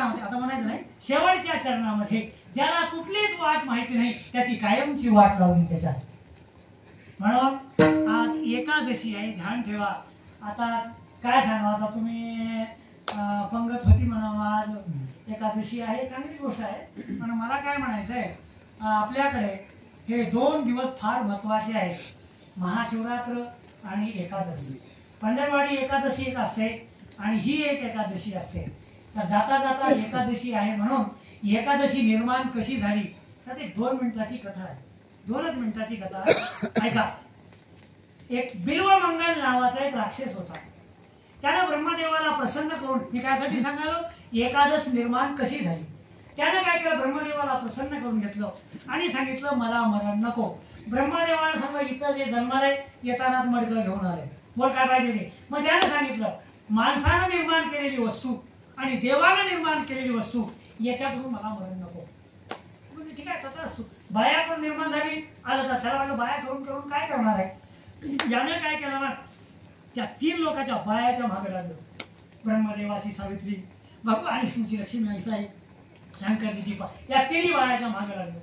चरणामध्ये, आता म्हणायचं नाही, शेवटच्या चरणामध्ये ज्याला कुठलीच वाट माहिती नाही त्याची कायमची वाट लावली त्याच्यात. म्हणून आज एकादशी आहे, ध्यान ठेवा. आता काय सांगा, आता तुम्ही पंगत होती म्हणावं, आज एकादशी आहे, चांगली गोष्ट आहे. पण मला काय म्हणायचं आहे, आपल्याकडे हे 2 दिवस फार महत्त्वाचे आहेत, महाशिवरात्र आणि एकादशी. पंढरवाडी एकादशी एक असते आणि ही एक एकादशी असते. तर जाता जाता एकादशी आहे म्हणून एकादशी निर्माण कशी झाली तर ते 2 मिनिटाची कथा आहे, 2च मिनिटाची कथा. ऐका. एक बिल्वमंगल नावाचा एक राक्षस होता. त्यानं ब्रह्मदेवाला प्रसन्न करून, मी कायसाठी सांगालो, एकादश निर्माण कशी झाली. त्यानं काय केलं, ब्रह्मदेवाला प्रसन्न करून घेतलं आणि सांगितलं मला मरण नको. ब्रह्मदेवाला सांगा इथं जे जन्मालय येतानाच मडकं घेऊन आले, बोल काय पाहिजे ते. मग त्यानं सांगितलं माणसानं निर्माण केलेली वस्तू आणि देवानं निर्माण केलेली वस्तू याच्यातून मला मरण नको. म्हणजे ठीक आहे, तसं असतो. बाया पण निर्माण झाली, आलं तर त्याला वाटलं बाया करून करून काय करणार आहे. यानं काय केलं ना, त्या 3 लोकांच्या बायाच्या मागे लागलो. ब्रह्मदेवाची सावित्री, भगवान विष्णूची लक्ष्मी आईचा आहे, शंकरजीची या 3 बायाच्या मागे लागलो.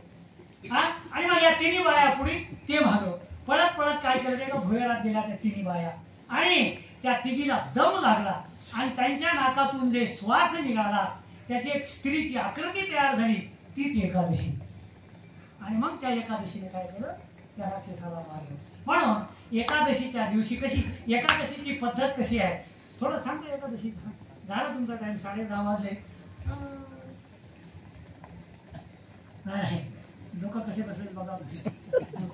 हा, आणि मग या 3 बाया पुढे ते मागं पळत पळत काय केलं, त्या भुयारात गेल्या त्या 3 बाया आणि त्या 3घीला दम लागला आणि त्यांच्या नाकातून जे श्वास निघाला त्याची एक स्त्रीची आकृती तयार झाली, तीच एकादशी. आणि मग त्या एकादशीने काय केलं, त्या राक्षसाला मारलं. म्हणून एकादशीच्या दिवशी कशी, एकादशीची पद्धत कशी आहे थोडं सांगतो. एकादशी झाला तुमचा टाइम, 10:30 वाजले. नाही लोक कसे बसले बघा,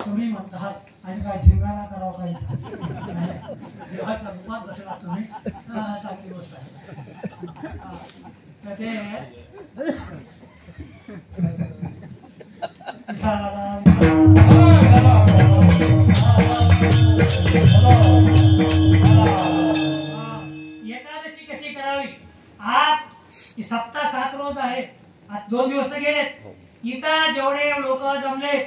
तुम्ही म्हणतात आणि काय धिंगाणा करावं काही, देवाच्या रूपात बसला तुम्ही, चांगली गोष्ट आहे. तर ते एकादशी कशी करावी. आज सप्ताह 7 रोज आहे, आज 2 दिवस तर गेलेत. इथं जेवढे लोक जमले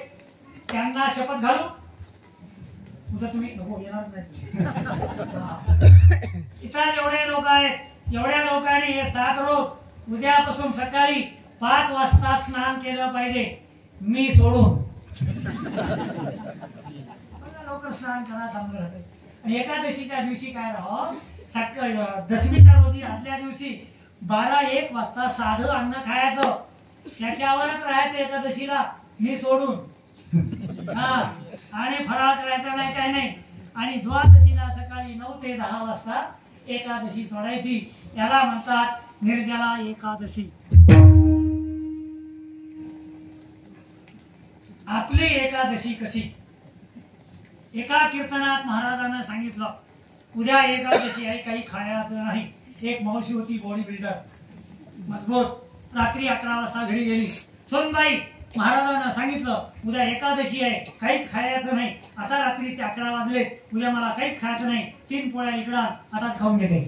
त्यांना शपथ घालू, उद्या तुम्ही नको येणारच नाही. इथं जेवढे लोक आहेत एवढ्या लोकांनी हे 7 रोज उद्यापासून सकाळी 5 वाजता स्नान केलं पाहिजे, मी सोडून. लवकर स्नान करा, चांगलं राहतं. आणि एकादशीच्या दिवशी काय राहावं, सकाळी दशमीच्या रोजी आदल्या दिवशी 12-1 वाजता साधं अन्न खायचं, त्याच्यावरच राहायचं एकादशीला, मी सोडून. हा, आणि फराळ करायचा नाही, काय नाही. आणि द्वादशीला सकाळी 9 ते 10 वाजता एकादशी सोडायची. याला म्हणतात निर्जला एकादशी. आपली एकादशी कशी, एका कीर्तनात महाराजांना सांगितलं उद्या एकादशी आहे, काही खायचं नाही. एक मावशी होती बॉडी बिल्डर मजबूत, रात्री 11 वाजता घरी गेली. सोनबाई महाराजांना सांगितलं उद्या एकादशी आहे, काहीच खायचं नाही. आता रात्रीचे 11 वाजले, उद्या मला काहीच खायचं नाही, 3 पोळ्या इकडं आताच खाऊन घेते.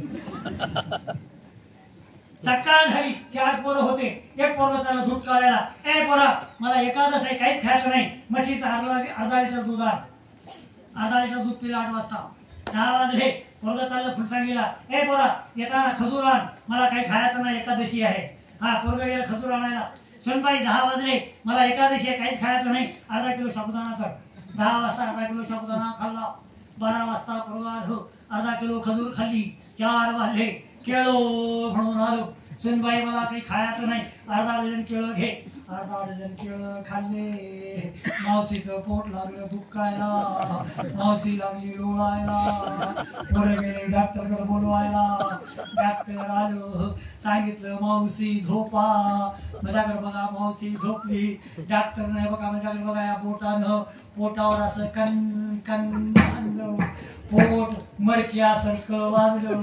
सकाळ झाली, 4 पोरं होते. एक पोरं त्याला दूध काढायला, ए पोरा मला एकादश आहे, काहीच खायचं नाही. म्हशीचं अर्धा लिटर दूध आण, अर्धा लिटर दूध पिलं. 8 वाजता 10 वाजले, पोरगं चाललं फुलसांगीला, ए पोरा येताना खजूर आण, मला काही खायचं नाही, एकादशी आहे. हा, पोरगं गेलं खजूर आणायला. सोनबाई 10 वाजले, मला एकादशी आहे, काहीच खायचं नाही, अर्धा किलो साबुदाणा कर. 10 वाजता अर्धा किलो साबुदाणा खाल्ला. 12 वाजता पोरगं अर्धा किलो खजूर खाल्ली. 4 वाजले, केळं म्हणून आलो. सुनबाई मला काही खायचं नाही, अर्धा डझन केळं घे. अर्धा डझन केळं खाल्ले. मावशीचं पोट लागलं दुखायला, मावशी लागली लोळायला. बरं गेले डॉक्टरकडे बोलवायला. डॉक्टर आलो, सांगितलं मावशी झोपा. माझ्याकडे बघा, मावशी झोपली. डॉक्टरने बघा माझ्याकडे बघा, या बोटानं पोटावर असं कन कन आणलं, पोट मडक्यासारखं वाजलं.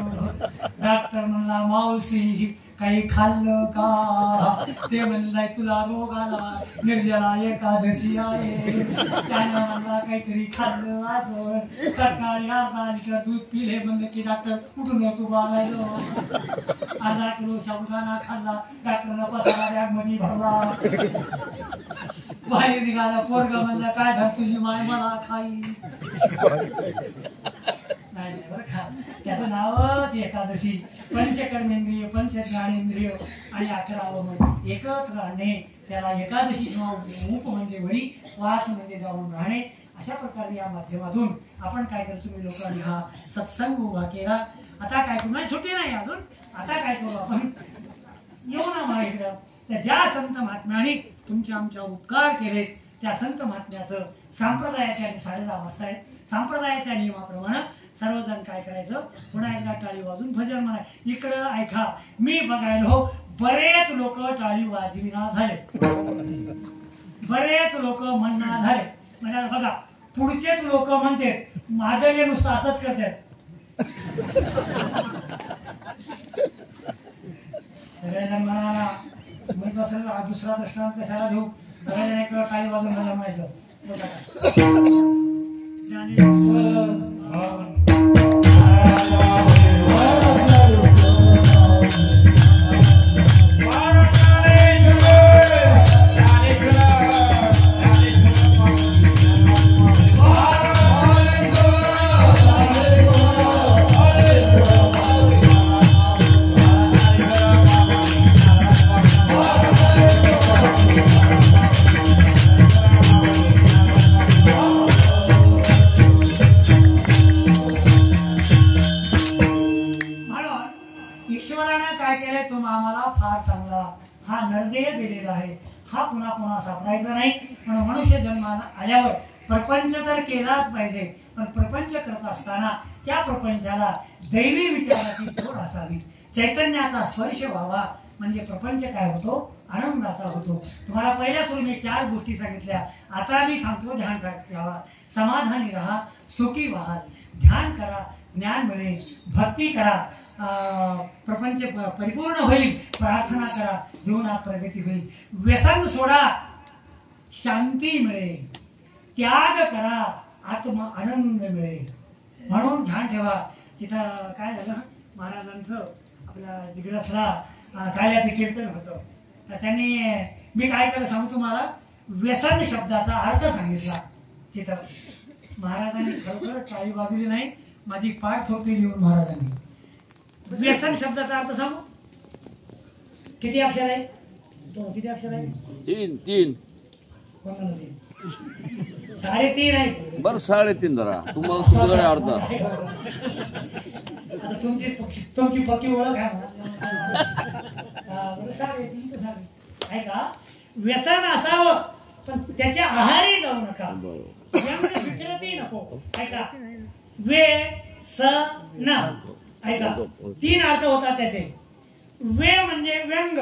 डॉक्टर म्हणला मावशी काही खाल्लं का? ते म्हणलं तुला रोग आला, निर्जला एकादशी आहे. त्यानं म्हणला काहीतरी खाल्लं असं. सकाळी अर्धा लिटर दूध पिले, म्हणलं की डॉक्टर कुठूनच उभा राहिलो. अर्धा किलो साबुदाणा खाल्ला. डॉक्टरनं पसारा बॅग मध्ये भरला. बाहेर निघाला. पोरगं म्हणलं काय झालं तुझी माय मला खाई. नाही बरं खा. त्याचं नावच एकादशी. पंचकर्मेंद्रिय, पंचज्ञानेंद्रिय आणि 11वं मन एकत्र आणणे, त्याला एकादशी किंवा मूप म्हणजे वरी, वास म्हणजे जाऊन राहणे. अशा प्रकारे या माध्यमातून आपण काय करतो, तुम्ही लोकांनी हा सत्संग उभा केला. आता काय करू, नाही सुट्टी नाही अजून, आता काय करू आपण, येऊ ना मला इकडं. त्या ज्या संत महात्म्याने तुमच्या आमच्या उपकार केले त्या संत महात्म्याचं संप्रदायाच्या 10:30 वाजता आहेत, संप्रदायाच्या नियमाप्रमाणे सर्वजण काय करायचं, पुन्हा एकदा टाळी वाजून भजन म्हणा. इकडं ऐका, मी बघायलो बरेच लोक टाळी वाजविना झाले, बरेच लोक म्हणणार झाले. म्हणजे बघा, पुढचेच लोक म्हणते मागले नुसतं असंच करतात. सगळेजण म्हणाला म्हणजे असं दुसरा दृष्टांत कशाला घेऊ, सगळेजण एक टाळी वाजून भजन म्हणायचं. हा नरदेह दिलेला आहे, हा पुन्हा पुन्हा सापडायचा नाही. म्हणून मनुष्य जन्माला आल्यावर प्रपंच तर केलाच पाहिजे, पण प्रपंच करत असताना त्या प्रपंचाला दैवी विचाराची जोड असावी, चैतन्याचा स्पर्श व्हावा. म्हणजे प्रपंच काय होतो, आनंदाचा होतो. तुम्हाला पहिल्या सुरू मी 4 गोष्टी सांगितल्या, आता मी सांगतो ध्यान ठेवा. समाधानी राहा, सुखी व्हा, ध्यान करा, ज्ञान मिळेल, भक्ती करा, प्रपंच परिपूर्ण होईल, प्रार्थना करा, जीवनात प्रगती होईल, व्यसन सोडा, शांती मिळेल, त्याग करा, आत्म आनंद मिळेल. म्हणून ध्यान ठेवा. तिथं काय झालं, महाराजांचं आपल्या दिग्रसला काल्याचं कीर्तन होतं, तर त्यांनी मी काय केलं सांगू तुम्हाला, व्यसन शब्दाचा अर्थ सांगितला. तिथं महाराजांनी खरोखर टाळी वाजवली नाही, माझी पाठ होती लिहून महाराजांनी. व्यसन शब्दाचा अर्थ सांगू, किती अक्षर आहे तो, किती अक्षर आहे, 3 कोणाला 3 3.5 आहे बरं, 3.5 धरा, तुम्हाला सुद्धा अर्धा. आता तुमची पक्की ओळख आहे बरं, 3.5 आहे का. व्यसन असावं पण त्याच्या आहारी जाऊ नका, विकृती नको. ऐका, वे स न, ऐका 3 अर्थ होतात त्याचे. वे म्हणजे व्यंग,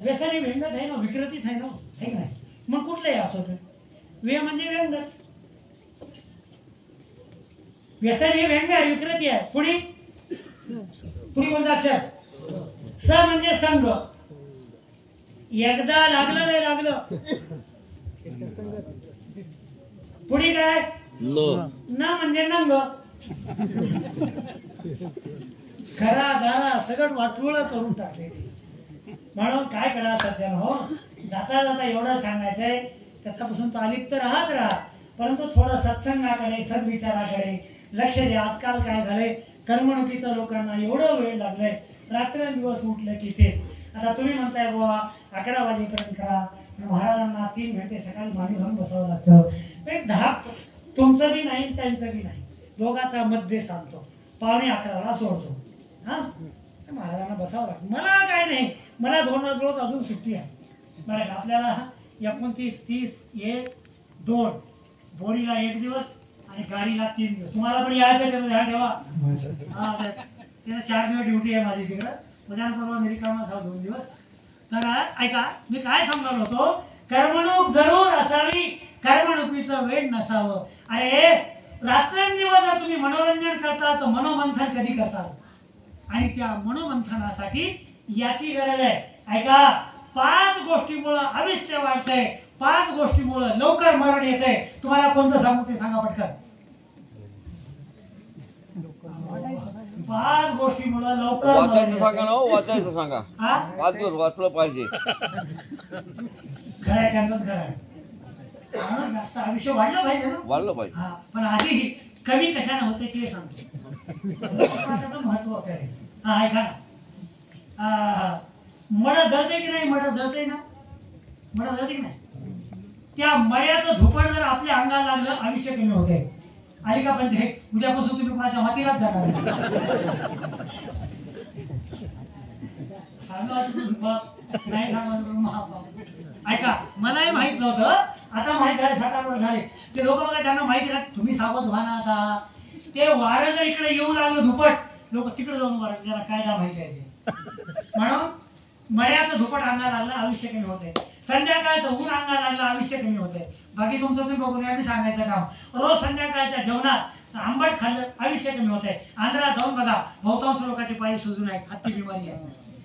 व्यसन हे व्यंगच आहे ना, विकृतीच आहे ना, आहे का नाही. मग कुठलंही असो तर वे म्हणजे व्यंगच, व्यसन हे व्यंग आहे, विकृती आहे. पुढे कोणता अक्षर, स म्हणजे संग, एकदा लागलं नाही लागलं. पुढे काय, न म्हणजे नंग, खरा गारा सगळं वाटोळ करून टाकले. म्हणून काय करा सध्या हो, जाता जाता एवढं सांगायचंय, त्याच्यापासून तो अलिप्त राहत राहा, परंतु थोडं सत्संगाकडे, सद्विचाराकडे लक्ष द्या. आजकाल काय झालंय, कर्मणुकीचं लोकांना एवढं वेळ लागलंय, रात्रंदिवस उठलं की तेच. आता तुम्ही म्हणताय बुवा 11 वाजेपर्यंत करा, महाराजांना 3 घंटे सकाळी मांडी घालून बसावं लागतं. एक 10 तुमचं बी नाही त्यांचं बी नाही, दोघाचा मध्ये सांगतो, 11:15 सोडतो. हा, महाराजांना बसावं लागतं. मला काय नाही, मला 2 रोज अजून सुट्टी आहे. बरं, आपल्याला 29, 30, 1, 2 बोरीला 1 दिवस आणि गाडीला 3 दिवस. तुम्हाला पण यायचं त्याचं ध्यान ठेवा. हा, त्याला 4 दिवस ड्युटी आहे माझी तिकडं, उद्या परवा अमेरिकामा 2 दिवस. तर ऐका, मी काय सांगणार होतो, कर्मणूक जरूर असावी, कर्मणुकीचं वेळ नसावं. अरे रात्रंदिवस जर तुम्ही मनोरंजन करता तर मनोमंथन कधी करतात, आणि त्या मनोमंथनासाठी याची गरज आहे. ऐका, 5 गोष्टीमुळं आयुष्य वाढतंय, 5 गोष्टीमुळं लवकर मरण येतंय. तुम्हाला कोणतं सांगू ते सांगा पटकन. 5 गोष्टीमुळं लवकर वाचायचं सांगा ना, वाचायचं सांगा. 5 दिवस वाचलं पाहिजे. खरं त्यांचंच खरं आहे, जास्त आयुष्य वाढलं पाहिजे ना, वाढलं पाहिजे. हा, पण आधी कमी कशाने होते ते सांगतो. धूपकाठाचं महत्व काय? हा ऐका ना, मड जळते की नाही? मड जळते ना? मड जळते की नाही? त्या मड्याचं धुपड जर आपल्या अंगाला लागलं आयुष्य कमी होते. आली का पंचायत? उद्यापासून तुम्ही कोणाच्या मातीलाच जाणार नाही. ऐका, मलाही माहित नव्हतं, आता माहित झाले, 7-8 वर्ष झाले. ते लोक बघा, त्यांना माहिती आहे, तुम्ही सावध व्हा ना. आता ते वारं जर इकडे येऊ लागलं धुपट, लोक तिकडे जाऊन वारं, ज्याला कायदा माहिती आहे ते. म्हणून मड्याचं धुपट अंगाला लागलं आयुष्य कमी होते. संध्याकाळचं ऊन अंगाला लागलं आयुष्य कमी होते. बाकी तुमचं तुम्ही बघून मी सांगायचं काम. रोज संध्याकाळच्या जेवणात आंबट खाल्लं आयुष्य कमी होते. आंध्रात जाऊन बघा, बहुतांश लोकांचे पाय सुजून आहेत, हत्ती बिमारी आहे.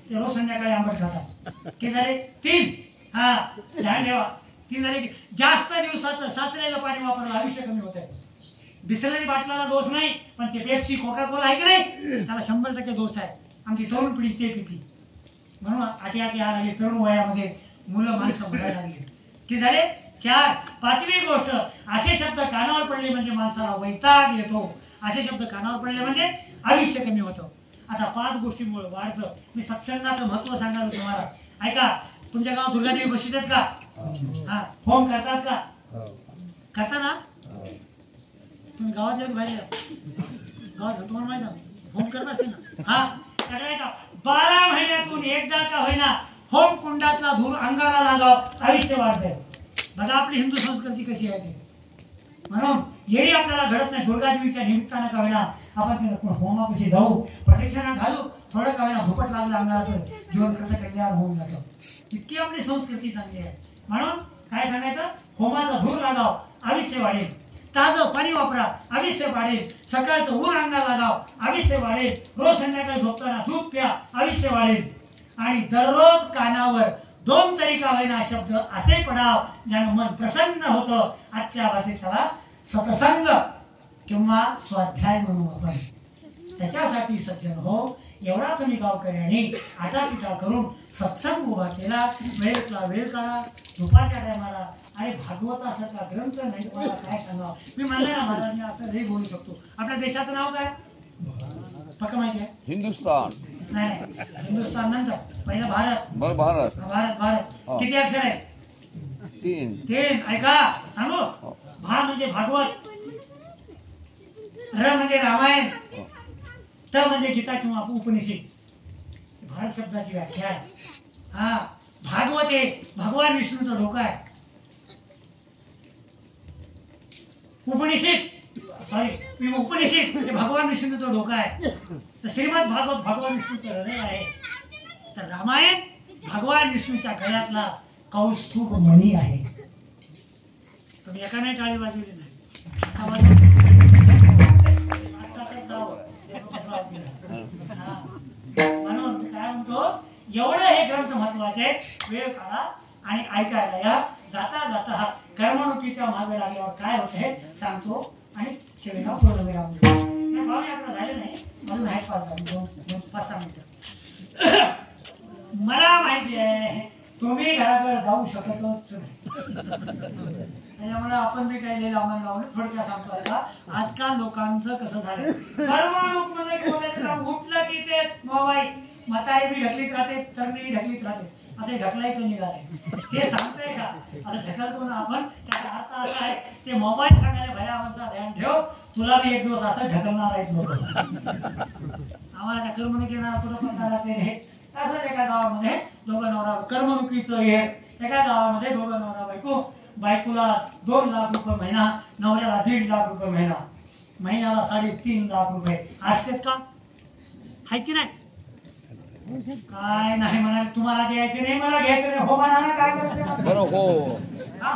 ते रोज संध्याकाळी आंबट खातात. ते झाले 3. हा ध्यान ठेवा, 3 झाले. जास्त दिवसाचं साचलेलं पाणी वापरलं आयुष्य कमी होते. बिसलरी बाटलाला दोष नाही, पण ते पेप्सी कोका कोला आहे की नाही, त्याला 100% दोष आहे. आमची तरुण पिढी ते पिती. म्हणून आठी लागली तरुण वयामध्ये मुलं माणसं मरायला लागली. ते झाले 4. 5वी गोष्ट, असे शब्द कानावर पडले म्हणजे माणसाला वैताग येतो. असे शब्द कानावर पडले म्हणजे आयुष्य कमी होतं. आता 5 गोष्टींमुळे वाढतं. मी सत्संगाचं महत्व सांगाल तुम्हाला. ऐका, तुमच्या गावात दुर्गादेवी बसतात का? हा, होम करतात का? करता ना? तुम्ही गावात येऊन पाहिजे गावात तुम्हाला माहिती आहे होम करत असते ना. हा, सगळ्या का 12 महिन्यातून एकदा का होईना होम कुंडातला धूर अंगाला लागाव आयुष्य वाढतंय. बघा आपली हिंदू संस्कृती कशी आहे. म्हणून येरी आपल्याला घडत नाही. दुर्गादेवीच्या निमित्तानं का होईना आपण होमापाशी जाऊ, प्रदक्षिणा घालू, थोडं का होईना धुपट लागलं अंगाला तर जीवन कसं कल्याण होऊन जातं. इतकी आपली संस्कृती चांगली आहे. म्हणून काय सांगायचं, होमाचा धूर लागाव आयुष्य वाढेल. ताजं पाणी वापरा आयुष्य वाढेल. सकाळचं ऊन अंगाला लागाव आयुष्य वाढेल. रोज संध्याकाळी झोपताना दूध प्या आयुष्य वाढेल. आणि दररोज कानावर 2 तरी का होईना शब्द असे पडाव ज्यानं मन प्रसन्न होतं. आजच्या भाषेत त्याला सत्संग किंवा स्वाध्याय म्हणू आपण. त्याच्यासाठी सज्जन हो, एवढा तुम्ही गावकऱ्यांनी आटापिटा करून सत्संग उभा केला. वेळ काढा दुपारच्या टायमाला. आणि भागवतासारखा ग्रंथ नाही तुम्हाला काय सांगावं. मी म्हणलं ना महाराज, मी असं लई बोलू शकतो. आपल्या देशाचं नाव काय पक्का माहिती आहे? हिंदुस्तान. नाही, हिंदुस्तान नंतर पहिला भारत. बरं, भारत. भारत. किती अक्षर आहे? 3. ऐका सांगू. भा म्हणजे भागवत, र म्हणजे रामायण, त म्हणजे गीता किंवा उपनिषद. भारत शब्दाची व्याख्या आहे. हा, भागवत हे भगवान विष्णूचं डोकं आहे. उपनिषद हे भगवान विष्णूचं डोकं आहे. तर श्रीमद भागवत भगवान विष्णूचं हृदय आहे. तर रामायण भगवान विष्णूच्या गळ्यातला कौस्तुभ मणी आहे. तुम्ही एका नाही टाळी वाजवली नाही. म्हणून मी काय म्हणतो, एवढं हे ग्रंथ महत्वाचे. वेळ काढा आणि ऐकायला या. जाता जाता हा कर्मणुकीच्या मागे लागल्यावर काय होतं हे सांगतो आणि शेवटला पूर्ण विराम देतो. आपलं झालं नाही, अजून आहे 5-6 मिनिटं. मला माहिती आहे तुम्ही घराकडे जाऊ शकतच नाही. त्याच्यामुळे आपण बी काही लावून थोडक्यात सांगतो. आता आजकाल लोकांचं कसं झालं, कर्मणूक म्हणजे उठलं की ते मोबाईल, म्हातारी बी ढकलीत राहते, तरुणी ढकलीत राहते. असं ढकलायचं निघालंय. ते सांगतंय का असं ढकलतो ना आपण. त्याचा अर्थ असा आहे, ते मोबाईल सांगायला भल्या माणसा ध्यान ठेव, तुला बी एक दिवस असं ढकलणार आहेत लोक. आम्हाला त्या कर्मणुकीला कुठं पडणार ते हे असंच. एका गावामध्ये दोघं नवरा कर्मणुकीचं हे, एका गावामध्ये दोघं नवरा बायको. बायकोला 2 लाख रुपये महिना, नवऱ्याला 1.5 लाख रुपये महिना. महिन्याला 3.5 लाख रुपये असतात का? आहे की नाही? काय नाही म्हणाल, तुम्हाला द्यायचे नाही, मला घ्यायचं नाही. हो म्हणा ना, काय करायचं? बरं, हो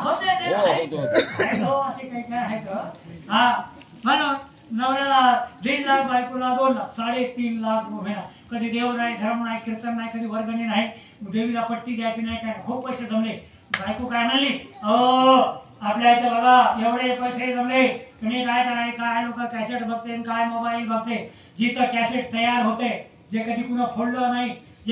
होते असे काही काय आहे का? हा, म्हणून नवऱ्याला 1.5 लाख, बायकोला 2 लाख, 3.5 लाख रुपये. कधी देव नाही, धर्म नाही, कीर्तन नाही, कधी वर्गणी नाही, देवीला पट्टी द्यायची नाही, काय खूप पैसे जमले. बायको काय म्हणली, आपल्या इथं बघा एवढे पैसे जमले, तुम्ही काय कराय, काय लोक कॅसेट बघते, काय मोबाईल बघते. जिथं कॅसेट तयार होते, जे कधी कुणा फोडलं नाही,